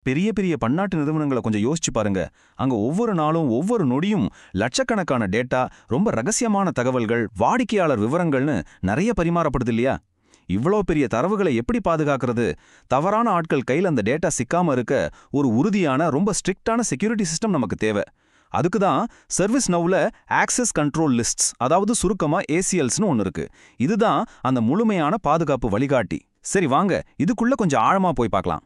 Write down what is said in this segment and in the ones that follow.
பெரிய பெரிய பன்னாட்டு நிறுவனங்களை கொஞ்சம் யோசிச்சு பாருங்க. அங்க ஒவ்வொரு நாளும் ஒவ்வொரு நொடியும் லட்சக்கணக்கான டேட்டா, ரொம்ப ரகசியமான தகவல்கள், வாடிக்கையாளர் விவரங்கள்னு நிறைய பரிமாறப்படுது இல்லையா? இவ்வளோ பெரிய தரவுகளை எப்படி பாதுகாக்கிறது? தவறான ஆட்கள் கையில் அந்த டேட்டா சிக்காம இருக்க ஒரு உறுதியான, ரொம்ப ஸ்ட்ரிக்டான செக்யூரிட்டி சிஸ்டம் நமக்கு தேவை. அதுக்கு தான் சர்வீஸ் நவுல ஆக்சஸ் கண்ட்ரோல் லிஸ்ட்ஸ், அதாவது சுருக்கமா ஏசிஎல்ஸ்னு ஒன்று இருக்கு. இதுதான் அந்த முழுமையான பாதுகாப்பு வழிகாட்டி. சரி வாங்க, இதுக்குள்ள கொஞ்சம் ஆழமா போய் பார்க்கலாம்.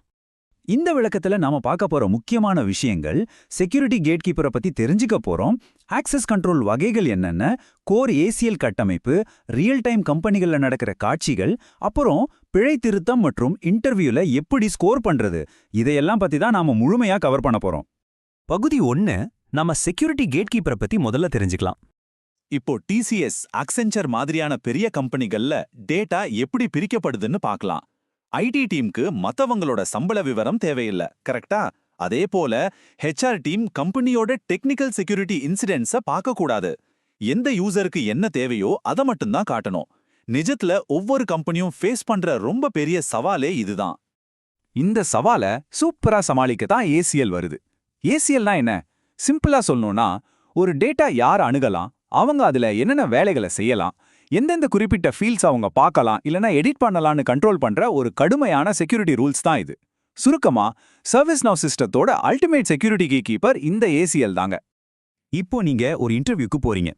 இந்த விளக்கத்துல நாம பார்க்க போற முக்கியமான விஷயங்கள், செக்யூரிட்டி கேட்கீப்பரை பத்தி தெரிஞ்சுக்க போறோம், ஆக்சஸ் கண்ட்ரோல் வகைகள் என்னென்ன, கோர் ஏசிஎல் கட்டமைப்பு, ரியல் டைம் கம்பெனிகள்ல நடக்கிற காட்சிகள், அப்புறம் பிழை திருத்தம் மற்றும் இன்டர்வியூல எப்படி ஸ்கோர் பண்றது, இதையெல்லாம் பத்தி தான் நாம முழுமையா கவர் பண்ண போறோம். பகுதி 1, நம்ம செக்யூரிட்டி கேட்கீப்பரை பத்தி முதல்ல தெரிஞ்சுக்கலாம். இப்போ டிசிஎஸ், அக்சென்சர் மாதிரியான பெரிய கம்பெனிகள்ல டேட்டா எப்படி பிரிக்கப்படுதுன்னு பார்க்கலாம். ஐடி டீமுக்கு மத்தவங்களோட சம்பள விவரம் தேவையில்லை, கரெக்டா? அதே போல ஹெச்ஆர் டீம் கம்பெனியோட டெக்னிக்கல் செக்யூரிட்டி இன்சிடென்ட்ஸை பார்க்கக்கூடாது. எந்த யூசருக்கு என்ன தேவையோ அதை மட்டும்தான் காட்டணும். நிஜத்துல ஒவ்வொரு கம்பெனியும் ஃபேஸ் பண்ற ரொம்ப பெரிய சவாலே இதுதான். இந்த சவாலை சூப்பரா சமாளிக்க தான் ஏசிஎல் வருது. ஏசிஎல்னா என்ன? சிம்பிளா சொல்லணும்னா, ஒரு டேட்டா யார் அணுகலாம், அவங்க அதுல என்னென்ன வேலைகளை செய்யலாம், எந்தெந்த குறிப்பிட்ட ஃபீல்ட்ஸ் அவங்க பார்க்கலாம் இல்லனா எடிட் பண்ணலாம்னு கண்ட்ரோல் பண்ற ஒரு கடுமையான செக்யூரிட்டி ரூல்ஸ் தான் இது. சுருக்கமா, சர்வீஸ் நவ் சிஸ்டத்தோட அல்டிமேட் செக்யூரிட்டி கீப்பர் இந்த ஏசிஎல் தாங்க. இப்போ நீங்க ஒரு இன்டர்வியூக்கு போறீங்க.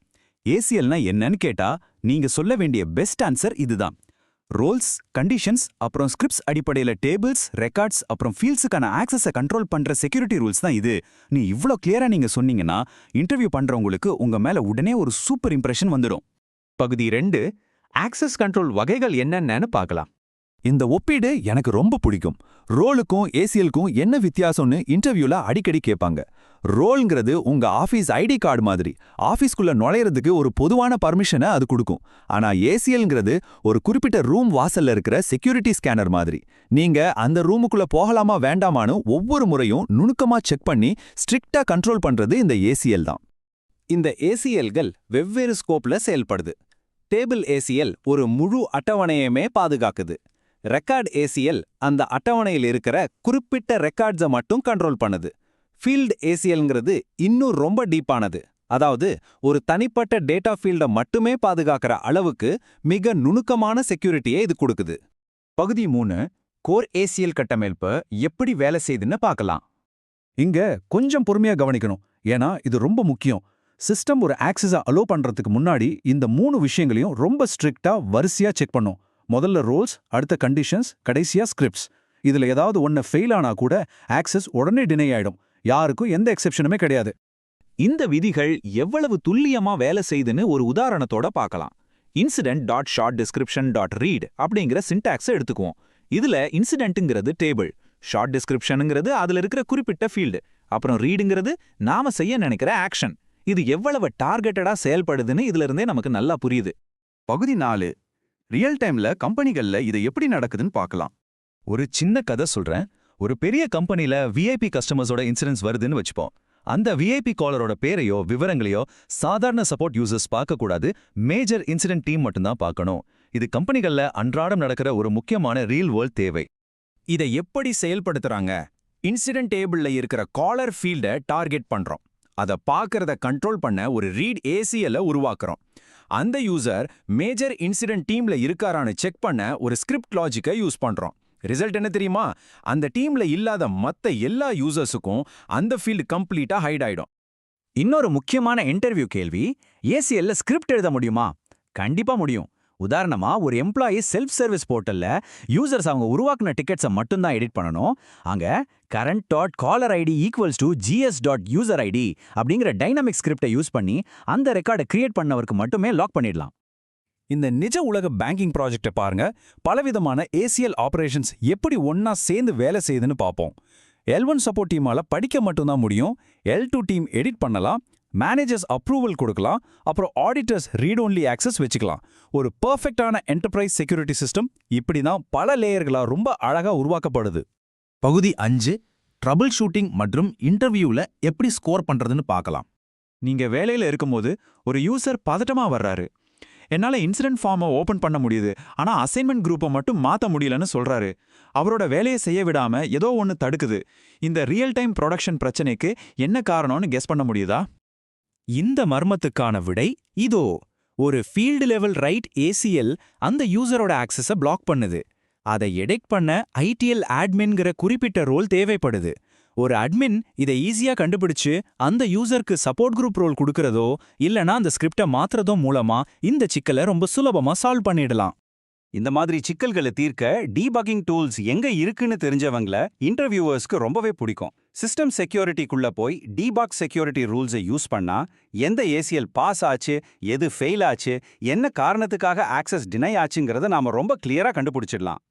ஏசிஎல்னா என்னன்னு கேட்டா நீங்க சொல்ல வேண்டிய பெஸ்ட் ஆன்சர் இதுதான். ரோல்ஸ், கண்டிஷன்ஸ், அப்புறம் ஸ்கிரிப்ட்ஸ் அடிப்படையில டேபிள்ஸ், ரெக்கார்ட்ஸ், அப்புறம் ஃபீல்ட்ஸுக்கான ஆக்சஸை கண்ட்ரோல் பண்ற செக்யூரிட்டி ரூல்ஸ் தான் இது. நீ இவ்ளோ கிளியரா நீங்க சொன்னீங்கன்னா இன்டர்வியூ பண்றவங்களுக்கு உங்க மேல உடனே ஒரு சூப்பர் இம்ப்ரெஷன் வந்துடும். பகுதி 2, ஆக்சஸ் கண்ட்ரோல் வகைகள் என்னென்னு பார்க்கலாம். இந்த ஒப்பீடு எனக்கு ரொம்ப பிடிக்கும். ரோலுக்கும் ஏசிஎல்க்கும் என்ன வித்தியாசம்னு இன்டர்வியூல அடிக்கடி கேட்பாங்க. ரோல்ங்கிறது உங்க ஆஃபீஸ் ஐடி கார்டு மாதிரி. ஆஃபீஸ்க்குள்ள நுழையிறதுக்கு ஒரு பொதுவான பர்மிஷனை அது கொடுக்கும். ஆனா ஏசிஎல்ங்கிறது ஒரு குறிப்பிட்ட ரூம் வாசல்ல இருக்கிற செக்யூரிட்டி ஸ்கேனர் மாதிரி. நீங்க அந்த ரூமுக்குள்ள போகலாமா வேண்டாமான்னு ஒவ்வொரு முறையும் நுணுக்கமா செக் பண்ணி ஸ்ட்ரிக்டா கண்ட்ரோல் பண்றது இந்த ஏசிஎல் தான். இந்த ஏசிஎல்கள் வெவ்வேறு ஸ்கோப்ல செயல்படுது. டேபிள் ஏசிஎல் ஒரு முழு அட்டவணையுமே பாதுகாக்குது. ரெக்கார்ட் ஏசிஎல் அந்த அட்டவணையில் இருக்கிற குறிப்பிட்ட ரெக்கார்ட்ஸை மட்டும் கண்ட்ரோல் பண்ணுது. ஃபீல்ட் ஏசிஎல்ங்கிறது இன்னும் ரொம்ப டீப்பானது. அதாவது ஒரு தனிப்பட்ட டேட்டா ஃபீல்டை மட்டுமே பாதுகாக்கிற அளவுக்கு மிக நுணுக்கமான செக்யூரிட்டியை இது கொடுக்குது. பகுதி 3, கோர் ஏசிஎல் கட்டமைப்பு எப்படி வேலை செய்யுதுன்னு பார்க்கலாம். இங்க கொஞ்சம் பொறுமையா கவனிக்கணும், ஏன்னா இது ரொம்ப முக்கியம். சிஸ்டம் ஒரு ஆக்சஸை அலோ பண்றதுக்கு முன்னாடி இந்த 3 விஷயங்களையும் ரொம்ப ஸ்ட்ரிக்டா வரிசையா செக் பண்ணும். முதல்ல ரோல்ஸ், அடுத்த கண்டிஷன்ஸ், கடைசியா ஸ்கிரிப்ட்ஸ். இதுல ஏதாவது ஒன்னு ஃபெயில் ஆனா கூட ஆக்சஸ் உடனே டினை ஆயிடும். யாருக்கும் எந்த எக்ஸெப்ஷனுமே கிடையாது. இந்த விதிகள் எவ்வளவு துல்லியமா வேலை செய்துன்னு ஒரு உதாரணத்தோட பார்க்கலாம். incident.shortDescription.read அப்படிங்கிற சின்டாக்ஸை எடுத்துக்குவோம். இதுல இன்சிடென்ட்ங்கிறது டேபிள், ஷார்ட் டிஸ்கிரிப்ஷனுங்கிறது அதுல இருக்கிற குறிப்பிட்ட ஃபீல்டு, அப்புறம் ரீடுங்கிறது நாம செய்ய நினைக்கிற ஆக்ஷன். இது எவ்வளவு டார்கெட்டடா செயல்படுதுன்னு இதுல இருந்தே நமக்கு நல்லா புரியுது. பகுதி 4, ரியல் டைம்ல கம்பெனிகள்ல இது எப்படி நடக்குதுன்னு பார்க்கலாம். ஒரு சின்ன கதை சொல்றேன். ஒரு பெரிய கம்பெனில விஐபி கஸ்டமர்ஸோட இன்சிடென்ட்ஸ் வருதுன்னு வச்சுப்போம். அந்த விஐபி காலரோட பேரையோ விவரங்களையோ சாதாரண சப்போர்ட் யூசர்ஸ் பார்க்கக்கூடாது, மேஜர் இன்சிடென்ட் டீம் மட்டும்தான் பார்க்கணும். இது கம்பெனிகள்ல அன்றாடம் நடக்கிற ஒரு முக்கியமான ரியல் வேர்ல்ட் தேவை. இதை எப்படி செயல்படுத்துறாங்க? இன்சிடென்ட் டேபிள்ல இருக்கிற காலர் ஃபீல்டை டார்கெட் பண்றோம். அதை பார்க்கறத கண்ட்ரோல் பண்ண ஒரு ரீட் ஏசிஎல்ல உருவாக்குறோம். அந்த யூசர் மேஜர் இன்சிடென்ட் டீம்ல இருக்காரான்னு செக் பண்ண ஒரு ஸ்கிரிப்ட் லாஜிக்கை யூஸ் பண்றோம். ரிசல்ட் என்ன தெரியுமா? அந்த டீம்ல இல்லாத மத்த எல்லா யூசர்ஸுக்கும் அந்த ஃபீல்டு கம்ப்ளீட்டா ஹைட் ஆயிடும். இன்னொரு முக்கியமான இன்டர்வியூ கேள்வி, ஏசிஎல்ல ஸ்கிரிப்ட் எழுத முடியுமா? கண்டிப்பா முடியும். உதாரணமா, ஒரு எம்ப்ளாயி செல்ஃப் சர்வீஸ் போர்ட்டல்ல யூசர்ஸ் அவங்க உருவாக்குன டிக்கெட்ஸை மட்டும்தான் எடிட் பண்ணணும். அங்க current.caller-id = gs.user-id அப்படிங்கிற டைனமிக் ஸ்கிரிப்டை யூஸ் பண்ணி அந்த ரெக்கார்டை கிரியேட் பண்ணவருக்கு மட்டுமே லாக் பண்ணிடலாம். இந்த நிஜ உலக பேங்கிங் ப்ராஜெக்டை பாருங்க. பலவிதமான ஏசிஎல் ஆபரேஷன்ஸ் எப்படி ஒன்னா சேர்ந்து வேலை செய்யுதுன்னு பார்ப்போம். L1 சப்போர்ட் டீமால படிக்க மட்டும்தான் முடியும். L2 டீம் எடிட் பண்ணலாம், மேனேஜர்ஸ் அப்ரூவல் கொடுக்கலாம், அப்புறம் ஆடிட்டர்ஸ் ரீட் ஒன்லி ஆக்சஸ் வச்சுக்கலாம். ஒரு பெர்ஃபெக்டான என்டர்பிரைஸ் செக்யூரிட்டி சிஸ்டம் இப்படி தான் பல லேயர்களா ரொம்ப அழகா உருவாக்கப்படுது. பகுதி 5, ட்ரபிள் ஷூட்டிங் மற்றும் இன்டர்வியூல எப்படி ஸ்கோர் பண்றதுன்னு பார்க்கலாம். நீங்க வேலையில இருக்கும்போது ஒரு யூசர் பதட்டமா வர்றாரு. என்னால இன்சிடென்ட் ஃபார்மை ஓபன் பண்ண முடியுது, ஆனா அசைன்மெண்ட் குரூப்பை மட்டும் மாத்த முடியலன்னு சொல்றாரு. அவரோட வேலையை செய்ய விடாம ஏதோ ஒன்னு தடுக்குது. இந்த ரியல் டைம் ப்ரொடக்ஷன் பிரச்சனைக்கு என்ன காரணம்னு கெஸ் பண்ண முடியுதா? இந்த மர்மத்துக்கான விடை இதோ. ஒரு ஃபீல்டு லெவல் ரைட் ACL அந்த யூசரோட ஆக்சஸ பிளாக் பண்ணுது. அதை எடிட் பண்ண ITL adminங்கிற குறிப்பிட்ட ரோல் தேவைப்படுது. ஒரு அட்மின் இதை ஈஸியா கண்டுபிடிச்சு அந்த யூசருக்கு சப்போர்ட் குரூப் ரோல் கொடுக்கறதோ இல்லனா அந்த ஸ்கிரிப்டை மாத்துறதோ மூலமா இந்த சிக்கலை ரொம்ப சுலபமா சால்வ் பண்ணிடலாம். இந்த மாதிரி சிக்கல்களை தீர்க்க டீபக்கிங் டூல்ஸ் எங்க இருக்குன்னு தெரிஞ்சவங்கள இன்டர்வியூவர்ஸ்க்கு ரொம்பவே பிடிக்கும். சிஸ்டம் செக்யூரிட்டிக்குள்ள போய் டீபக் செக்யூரிட்டி ரூல்ஸை யூஸ் பண்ணா எந்த ACL பாஸ் ஆச்சு, எது ஃபெயில் ஆச்சு, என்ன காரணத்துக்காக ஆக்சஸ் டினை ஆச்சுங்கிறத நாம ரொம்ப கிளியரா கண்டுபிடிச்சிடலாம்.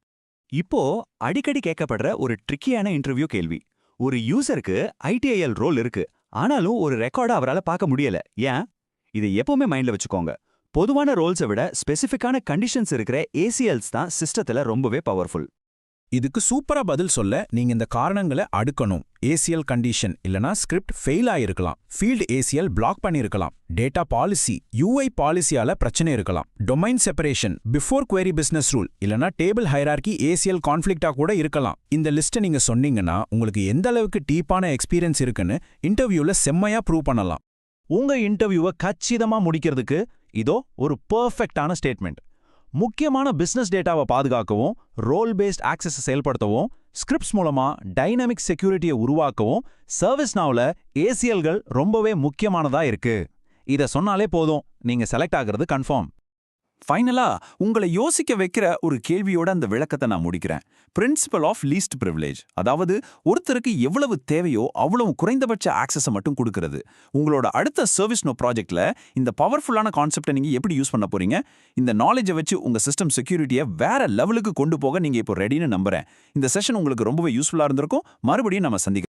இப்போ அடிக்கடி கேட்கப்படுற ஒரு ட்ரிக்கியான இன்டர்வியூ கேள்வி. ஒரு யூசருக்கு ITIL ரோல் இருக்கு, ஆனாலும் ஒரு ரெக்கார்டை அவரால் பார்க்க முடியல. ஏன்? இதை எப்பவுமே மைண்ட்ல வச்சுக்கோங்க. பொதுவான ரோல்ஸை விட ஸ்பெசிஃபிக்கான கண்டிஷன்ஸ் இருக்கிற ACLs தான் சிஸ்டத்துல ரொம்பவே பவர்ஃபுல். இதுக்கு சூப்பரா பதில் சொல்ல நீங்க இந்த காரணங்களை அடுக்கணும். ACL கண்டிஷன் இல்லனா ஸ்கிரிப்ட் ஃபெயில் ஆயிருக்கலாம், ஃபீல்ட் ACL பிளாக் பண்ணியிருக்கலாம், டேட்டா பாலிசி UI பாலிசியால பிரச்சனை இருக்கலாம், domain separation before query business rule இல்லனா டேபிள் ஹைரார்கி ACL கான்ஃப்ளிக்டா கூட இருக்கலாம். இந்த லிஸ்ட்டை நீங்க சொன்னீங்கன்னா உங்களுக்கு எந்த அளவுக்கு டீப்பான எக்ஸ்பீரியன்ஸ் இருக்குன்னு இன்டர்வியூல செம்மையா ப்ரூவ் பண்ணலாம். உங்க இன்டர்வியூவை கச்சிதமா முடிக்கிறதுக்கு இதோ ஒரு பெர்ஃபெக்ட்டான ஸ்டேட்மெண்ட். முக்கியமான பிசினஸ் டேட்டாவை பாதுகாக்கவும், ரோல் பேஸ்ட் ஆக்சஸை செயல்படுத்தவும், ஸ்கிரிப்ட்ஸ் மூலமா டைனமிக் செக்யூரிட்டியை உருவாக்கவும் ServiceNowல ACLகள் ரொம்பவே முக்கியமானதா இருக்கு. இத சொன்னாலே போதும், நீங்க செலக்ட் ஆகிறது கன்ஃபார்ம். ஃபைனலா உங்களை யோசிக்க வைக்கிற ஒரு கேள்வியோட அந்த விளக்கத்தை நான் முடிக்கிறேன். பிரின்சிபல் ஆஃப் லீஸ்ட் பிரிவிலேஜ், அதாவது ஒருத்தருக்கு எவ்வளவு தேவையோ அவ்வளவு குறைந்தபட்ச ஆக்சஸை மட்டும் கொடுக்கிறது. உங்களோட அடுத்த ServiceNow ப்ராஜெக்ட்ல இந்த பவர்ஃபுல்லான கான்செப்டை நீங்க எப்படி யூஸ் பண்ண போறீங்க? இந்த நாலேஜை வச்சு உங்க சிஸ்டம் செக்யூரிட்டியை வேற லெவலுக்கு கொண்டு போக நீங்க இப்போ ரெடின்னு நம்புறேன். இந்த செஷன் உங்களுக்கு ரொம்பவே யூஸ்ஃபுல்லா இருந்திருக்கும். மறுபடியும் நம்ம சந்திக்கலாம்.